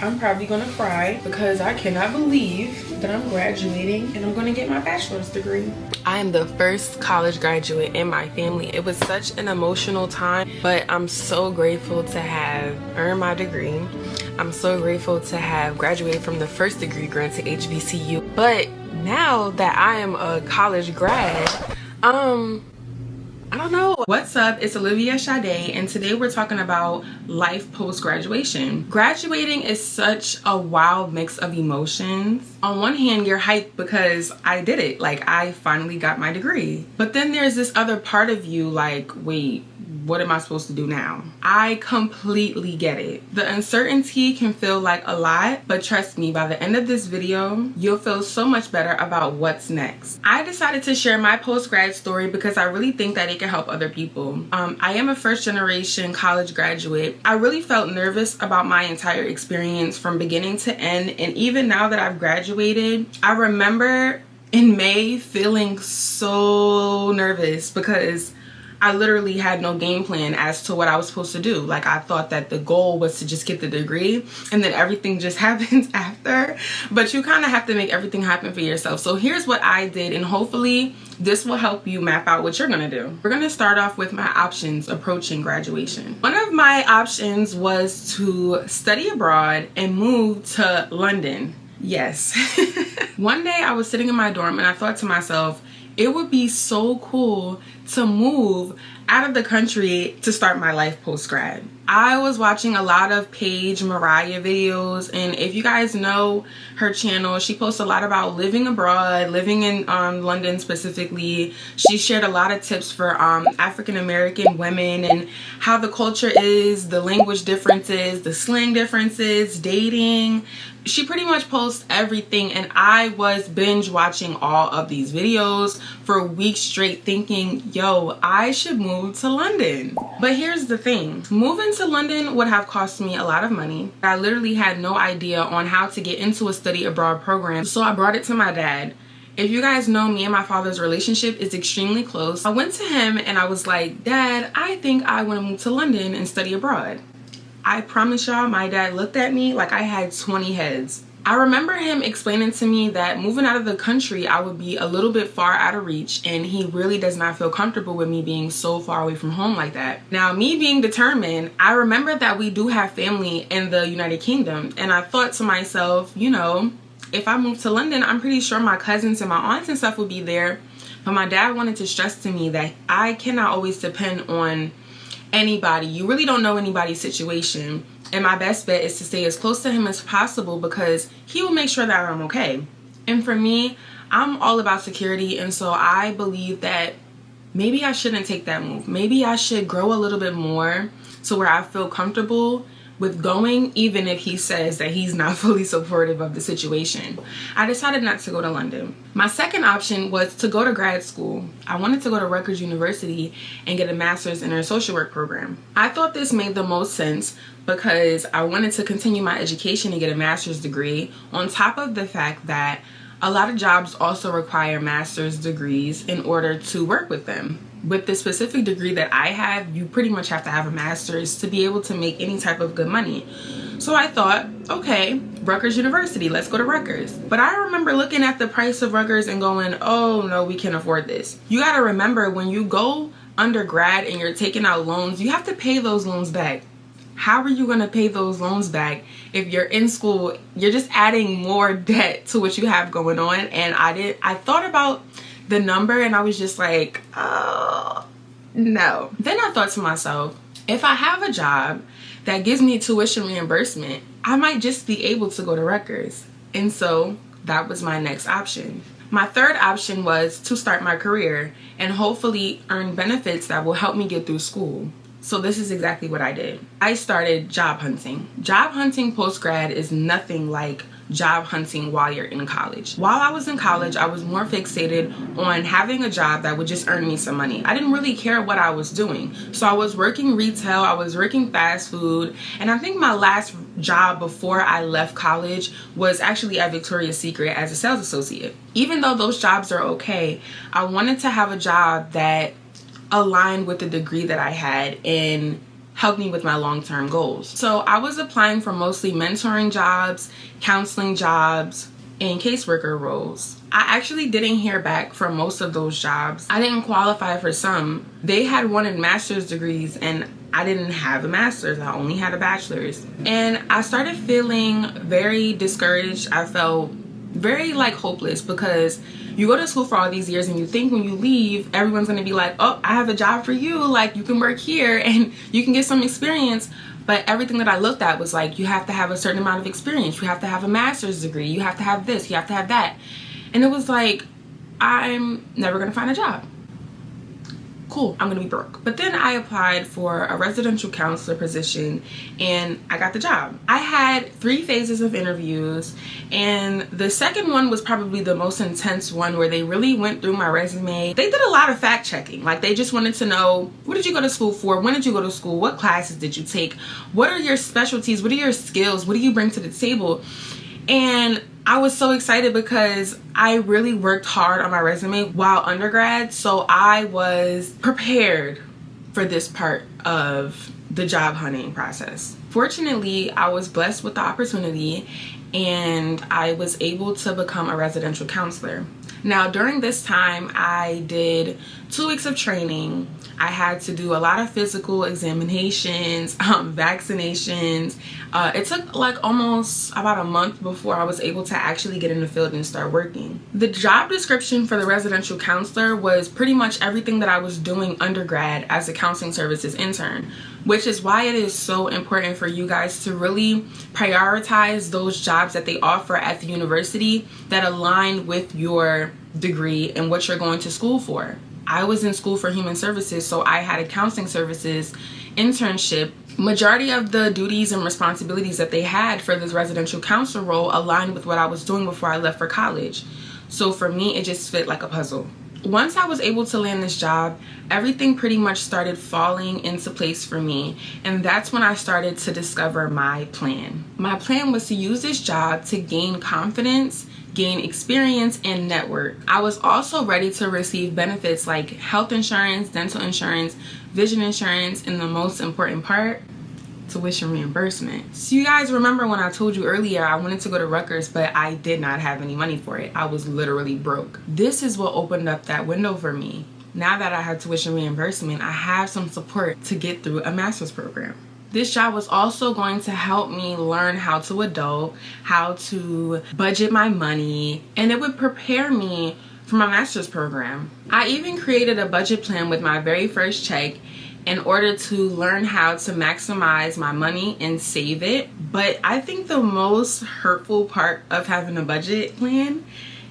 I'm probably gonna cry because I cannot believe that I'm graduating and I'm gonna get my bachelor's degree. I am the first college graduate in my family. It was such an emotional time, but I'm so grateful to have earned my degree. I'm so grateful to have graduated from the first degree grant to HBCU. But now that I am a college grad, I don't know. What's up? It's OliviaSades, and today we're talking about life post-graduation. Graduating is such a wild mix of emotions. On one hand, you're hyped because I did it. Like, I finally got my degree. But then there's this other part of you like, wait, what am I supposed to do now? I completely get it. The uncertainty can feel like a lot, but trust me, by the end of this video, you'll feel so much better about what's next. I decided to share my post-grad story because I really think that it can help other people. I am a first-generation college graduate. I really felt nervous about my entire experience from beginning to end, and even now that I've graduated, I remember in May feeling so nervous because I literally had no game plan as to what I was supposed to do. Like, I thought that the goal was to just get the degree and then everything just happens after. But you kind of have to make everything happen for yourself. So here's what I did, and hopefully this will help you map out what you're gonna do. We're gonna start off with my options approaching graduation. One of my options was to study abroad and move to London. Yes. One day I was sitting in my dorm and I thought to myself, it would be so cool to move out of the country to start my life post-grad. I was watching a lot of Paige Mariah videos, and if you guys know her channel, she posts a lot about living abroad, living in London specifically. She shared a lot of tips for African American women and how the culture is, the language differences, the slang differences, dating. She pretty much posts everything, and I was binge watching all of these videos for weeks straight thinking, yo, I should move to London. But here's the thing, moving to London would have cost me a lot of money. I literally had no idea on how to get into a study abroad program, so I brought it to my dad. If you guys know, me and my father's relationship is extremely close. I went to him and I was like, Dad, I think I want to move to London and study abroad. I promise y'all, my dad looked at me like I had 20 heads. I remember him explaining to me that moving out of the country, I would be a little bit far out of reach, and he really does not feel comfortable with me being so far away from home like that. Now, me being determined, I remember that we do have family in the United Kingdom, and I thought to myself, you know, if I move to London, I'm pretty sure my cousins and my aunts and stuff will be there. But my dad wanted to stress to me that I cannot always depend on anybody. You really don't know anybody's situation, and my best bet is to stay as close to him as possible because he will make sure that I'm okay. And for me, I'm all about security, and so I believe that maybe I shouldn't take that move. Maybe I should grow a little bit more to where I feel comfortable with going, even if he says that he's not fully supportive of the situation. I decided not to go to London. My second option was to go to grad school. I wanted to go to Rutgers University and get a master's in their social work program. I thought this made the most sense because I wanted to continue my education and get a master's degree, on top of the fact that a lot of jobs also require master's degrees in order to work with them. With the specific degree that I have, you pretty much have to have a master's to be able to make any type of good money. So I thought, okay, Rutgers University, let's go to Rutgers. But I remember looking at the price of Rutgers and going, oh no, we can't afford this. You gotta remember, when you go undergrad and you're taking out loans, you have to pay those loans back. How are you gonna pay those loans back if you're in school? You're just adding more debt to what you have going on. And I thought about the number and I was just like, oh, no. Then I thought to myself, if I have a job that gives me tuition reimbursement, I might just be able to go to Rutgers. And so that was my next option. My third option was to start my career and hopefully earn benefits that will help me get through school. So this is exactly what I did. I started job hunting. Job hunting post-grad is nothing like job hunting while you're in college. While I was in college, I was more fixated on having a job that would just earn me some money. I didn't really care what I was doing. So I was working retail, I was working fast food, and I think my last job before I left college was actually at Victoria's Secret as a sales associate. Even though those jobs are okay, I wanted to have a job that aligned with the degree that I had, and helped me with my long-term goals. So I was applying for mostly mentoring jobs, counseling jobs, and caseworker roles. I actually didn't hear back from most of those jobs. I didn't qualify for some. They had wanted master's degrees and I didn't have a master's. I only had a bachelor's. And I started feeling very discouraged. I felt very like hopeless because you go to school for all these years and you think when you leave, everyone's gonna be like, oh, I have a job for you. Like, you can work here and you can get some experience. But everything that I looked at was like, you have to have a certain amount of experience. You have to have a master's degree. You have to have this. You have to have that. And it was like, I'm never gonna find a job. Cool, I'm gonna be broke. But then I applied for a residential counselor position and I got the job. I had 3 phases of interviews, and the second one was probably the most intense one, where they really went through my resume. They did a lot of fact checking. Like, they just wanted to know, what did you go to school for? When did you go to school? What classes did you take? What are your specialties? What are your skills? What do you bring to the table? And I was so excited because I really worked hard on my resume while undergrad, so I was prepared for this part of the job hunting process. Fortunately, I was blessed with the opportunity and I was able to become a residential counselor. Now, during this time, I did 2 weeks of training. I had to do a lot of physical examinations, vaccinations. It took like almost about a month before I was able to actually get in the field and start working. The job description for the residential counselor was pretty much everything that I was doing undergrad as a counseling services intern, which is why it is so important for you guys to really prioritize those jobs that they offer at the university that align with your degree and what you're going to school for. I was in school for human services, so I had a counseling services internship. Majority of the duties and responsibilities that they had for this residential counselor role aligned with what I was doing before I left for college. So for me, it just fit like a puzzle. Once I was able to land this job, everything pretty much started falling into place for me, and that's when I started to discover my plan. My plan was to use this job to gain confidence, gain experience, and network. I was also ready to receive benefits like health insurance, dental insurance, vision insurance, and the most important part, tuition reimbursement. So you guys remember when I told you earlier I wanted to go to Rutgers, but I did not have any money for it. I was literally broke. This is what opened up that window for me. Now that I had tuition reimbursement, I have some support to get through a master's program. This job was also going to help me learn how to adult, how to budget my money, and it would prepare me for my master's program. I even created a budget plan with my very first check in order to learn how to maximize my money and save it. But I think the most hurtful part of having a budget plan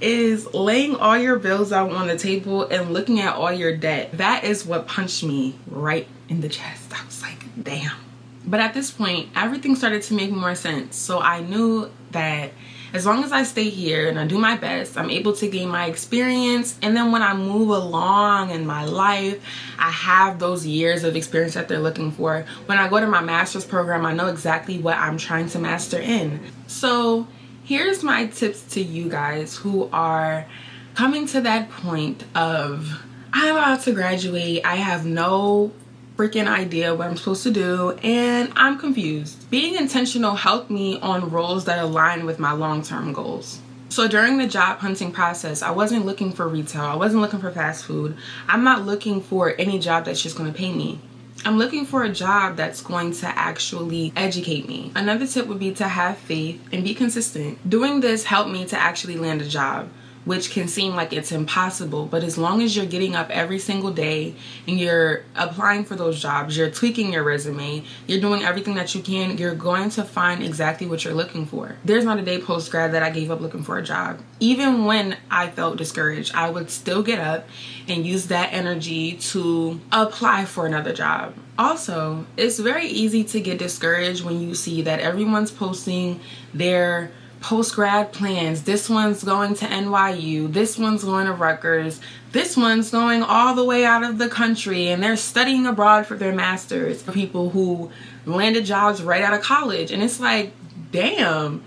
is laying all your bills out on the table and looking at all your debt. That is what punched me right in the chest. I was like, damn. But at this point, everything started to make more sense. So I knew that as long as I stay here and I do my best, I'm able to gain my experience. And then when I move along in my life, I have those years of experience that they're looking for. When I go to my master's program, I know exactly what I'm trying to master in. So here's my tips to you guys who are coming to that point of, I'm about to graduate, I have no freaking idea what I'm supposed to do, and I'm confused. Being intentional helped me on roles that align with my long-term goals. So during the job hunting process, I wasn't looking for retail. I wasn't looking for fast food. I'm not looking for any job that's just going to pay me. I'm looking for a job that's going to actually educate me. Another tip would be to have faith and be consistent. Doing this helped me to actually land a job, which can seem like it's impossible, but as long as you're getting up every single day and you're applying for those jobs, you're tweaking your resume, you're doing everything that you can, you're going to find exactly what you're looking for. There's not a day post-grad that I gave up looking for a job. Even when I felt discouraged, I would still get up and use that energy to apply for another job. Also, it's very easy to get discouraged when you see that everyone's posting their post-grad plans. This one's going to NYU, this one's going to Rutgers, this one's going all the way out of the country, and they're studying abroad for their masters. For people who landed jobs right out of college, and it's like, damn,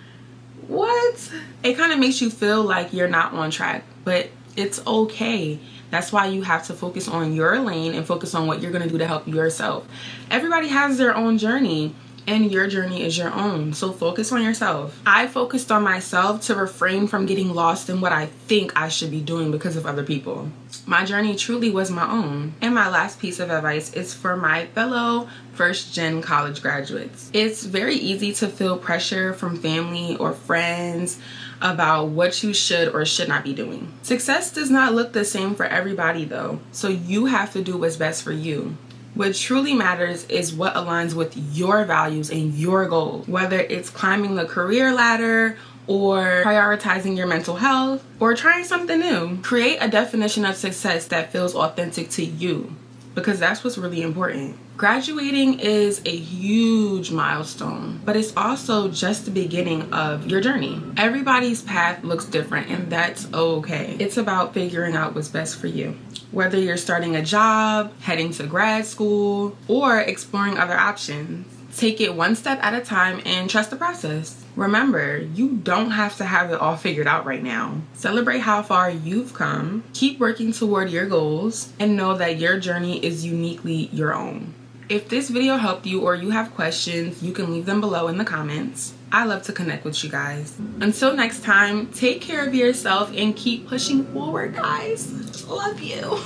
what? It kind of makes you feel like you're not on track, but it's okay. That's why you have to focus on your lane and focus on what you're going to do to help yourself. Everybody has their own journey, and your journey is your own. So focus on yourself. I focused on myself to refrain from getting lost in what I think I should be doing because of other people. My journey truly was my own. And my last piece of advice is for my fellow first-gen college graduates. It's very easy to feel pressure from family or friends about what you should or should not be doing. Success does not look the same for everybody though, so you have to do what's best for you. What truly matters is what aligns with your values and your goals, whether it's climbing the career ladder or prioritizing your mental health or trying something new. Create a definition of success that feels authentic to you, because that's what's really important. Graduating is a huge milestone, but it's also just the beginning of your journey. Everybody's path looks different, and that's okay. It's about figuring out what's best for you. Whether you're starting a job, heading to grad school, or exploring other options, take it one step at a time and trust the process. Remember, you don't have to have it all figured out right now. Celebrate how far you've come, keep working toward your goals, and know that your journey is uniquely your own. If this video helped you or you have questions, you can leave them below in the comments. I love to connect with you guys. Until next time, take care of yourself and keep pushing forward, guys. Love you.